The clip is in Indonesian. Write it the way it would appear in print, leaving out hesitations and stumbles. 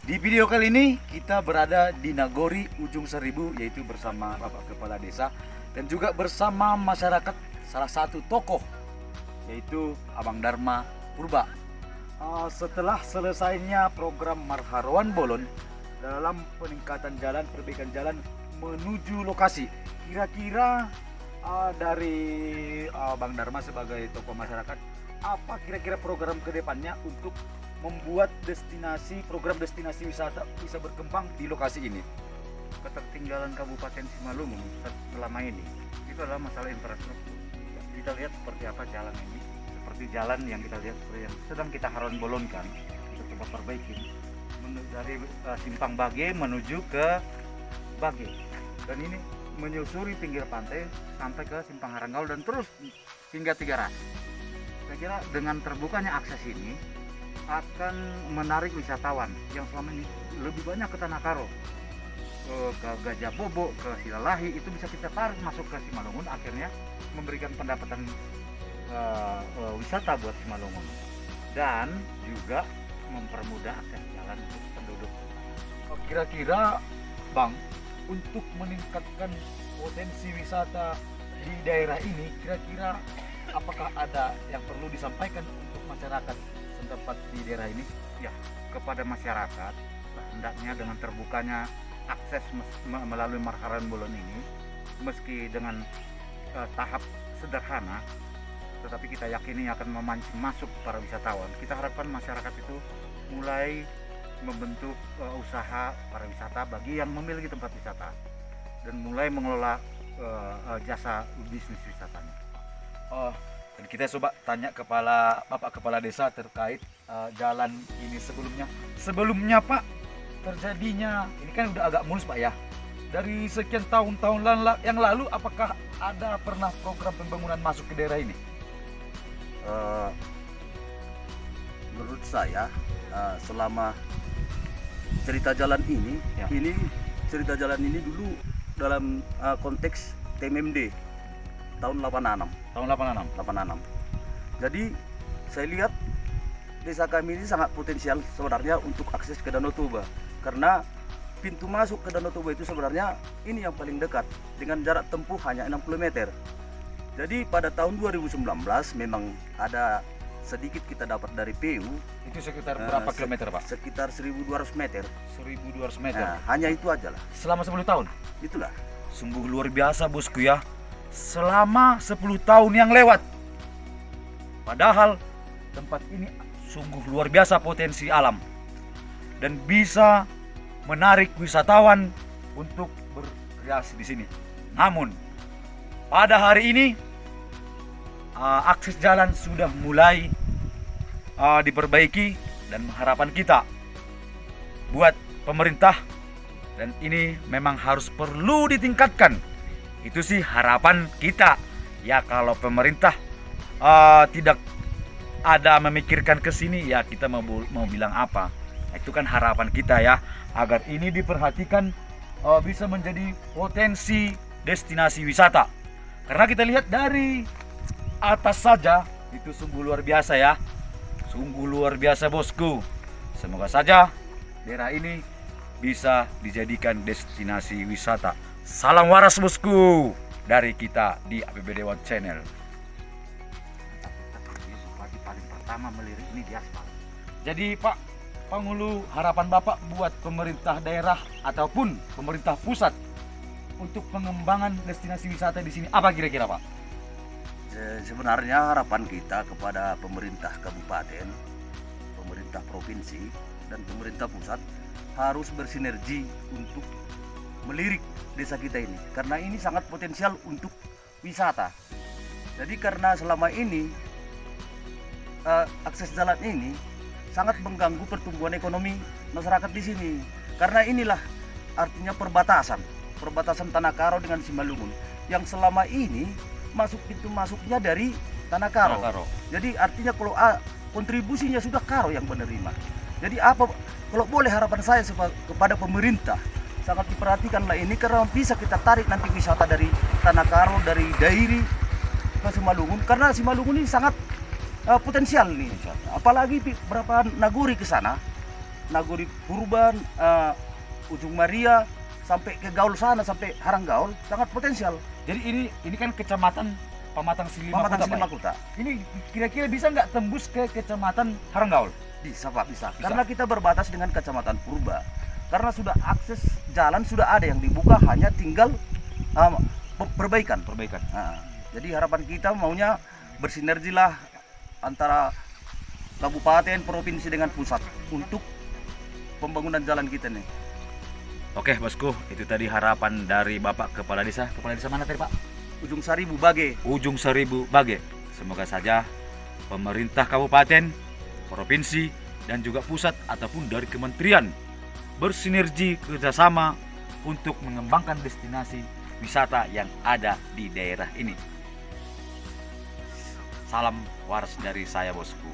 Di video kali ini kita berada di Nagori Ujung Seribu, yaitu bersama Bapak Kepala Desa dan juga bersama masyarakat salah satu tokoh, yaitu Abang Dharma Purba. Setelah selesainya program Marharuan Bolon dalam peningkatan jalan, perbaikan jalan menuju lokasi, kira-kira dari Bang Dharma sebagai tokoh masyarakat, apa kira-kira program kedepannya untuk membuat program destinasi wisata bisa berkembang di lokasi ini? Ketertinggalan Kabupaten Simalungun selama ini itu adalah masalah infrastruktur. Kita lihat seperti apa jalan ini, seperti jalan yang kita lihat seperti yang sedang kita haron bolonkan, kita coba perbaiki dari simpang Bage menuju ke Bage, dan ini menyusuri pinggir pantai sampai ke simpang Haranggaul dan terus hingga Tigaras. Saya kira dengan terbukanya akses ini akan menarik wisatawan yang selama ini lebih banyak ke Tanah Karo, ke Gajah Bobo, ke Silalahi, itu bisa kita tarik masuk ke Simalungun, akhirnya memberikan pendapatan wisata buat Simalungun dan juga mempermudah akses jalan untuk penduduk. Kira-kira Bang, untuk meningkatkan potensi wisata di daerah ini, kira-kira apakah ada yang perlu disampaikan untuk masyarakat setempat di daerah ini? Ya, kepada masyarakat hendaknya dengan terbukanya akses melalui Marharuan Bolon ini, meski dengan tahap sederhana, tetapi kita yakini akan memancing masuk para wisatawan. Kita harapkan masyarakat itu mulai membentuk usaha pariwisata bagi yang memiliki tempat wisata dan mulai mengelola jasa bisnis wisatanya. Dan kita coba tanya Bapak Kepala Desa terkait jalan ini sebelumnya. Sebelumnya Pak, terjadinya ini kan udah agak mulus Pak ya. Dari sekian tahun-tahun yang lalu, apakah ada pernah program pembangunan masuk ke daerah ini? Menurut saya selama cerita jalan ini, Ya. cerita jalan ini dulu dalam konteks TMMD tahun 86. Tahun 86. 86. Jadi saya lihat desa kami ini sangat potensial sebenarnya untuk akses ke Danau Toba, karena pintu masuk ke Danau Toba itu sebenarnya ini yang paling dekat dengan jarak tempuh hanya 60 meter. Jadi pada tahun 2019 memang ada sedikit kita dapat dari PU. Itu sekitar berapa kilometer Pak? Sekitar 1200 meter. 1200 meter. Nah, hanya itu aja lah. Selama 10 tahun? Itulah. Sungguh luar biasa bosku ya. Selama 10 tahun yang lewat. Padahal tempat ini sungguh luar biasa potensi alam dan bisa menarik wisatawan untuk berkreasi di sini. Namun pada hari ini akses jalan sudah mulai diperbaiki, dan harapan kita buat pemerintah, dan ini memang harus perlu ditingkatkan. Itu sih harapan kita ya. Kalau pemerintah tidak ada memikirkan ke sini, ya kita mau bilang apa? Itu kan harapan kita ya, agar ini diperhatikan, bisa menjadi potensi destinasi wisata. Karena kita lihat dari atas saja itu sungguh luar biasa ya. Sungguh luar biasa bosku. Semoga saja daerah ini bisa dijadikan destinasi wisata. Salam waras bosku dari kita di APBD One Channel. Bagi paling pertama melirik ini di aspal. Jadi Pak Pangulu, harapan Bapak buat pemerintah daerah ataupun pemerintah pusat untuk pengembangan destinasi wisata di sini apa kira-kira Pak? Sebenarnya harapan kita kepada pemerintah kabupaten, pemerintah provinsi, dan pemerintah pusat harus bersinergi untuk melirik desa kita ini, karena ini sangat potensial untuk wisata. Jadi karena selama ini akses jalan ini sangat mengganggu pertumbuhan ekonomi masyarakat di sini, karena inilah artinya perbatasan Tanah Karo dengan Simalungun yang selama ini pintu masuknya dari Tanah Karo. Jadi artinya kalau kontribusinya sudah Karo yang menerima. Jadi kalau boleh harapan saya kepada pemerintah, sangat diperhatikanlah ini, karena bisa kita tarik nanti wisata dari Tanah Karo, dari Dairi ke Simalungun, karena Simalungun ini sangat potensial nih. Apalagi berapa naguri ke sana Nagori Purban, Ujung Maria, sampai ke Gaul sana, sampai Haranggaul, sangat potensial. Jadi ini kan kecamatan Pamatang Silima Pamatang Kota, Pak, Silima ya? Kota. Ini kira-kira bisa nggak tembus ke kecamatan Haranggaul? Bisa Pak, bisa. Bisa. Karena kita berbatas dengan Kecamatan Purba. Karena sudah akses jalan sudah ada yang dibuka, hanya tinggal perbaikan. Nah, jadi harapan kita maunya bersinergilah antara kabupaten, provinsi dengan pusat untuk pembangunan jalan kita nih. Oke bosku, itu tadi harapan dari Bapak Kepala Desa. Kepala Desa mana tadi Pak? Ujung Sari Bubage. Ujung Seribu Bage. Semoga saja pemerintah kabupaten, provinsi, dan juga pusat ataupun dari kementerian bersinergi kerjasama untuk mengembangkan destinasi wisata yang ada di daerah ini. Salam waras dari saya bosku.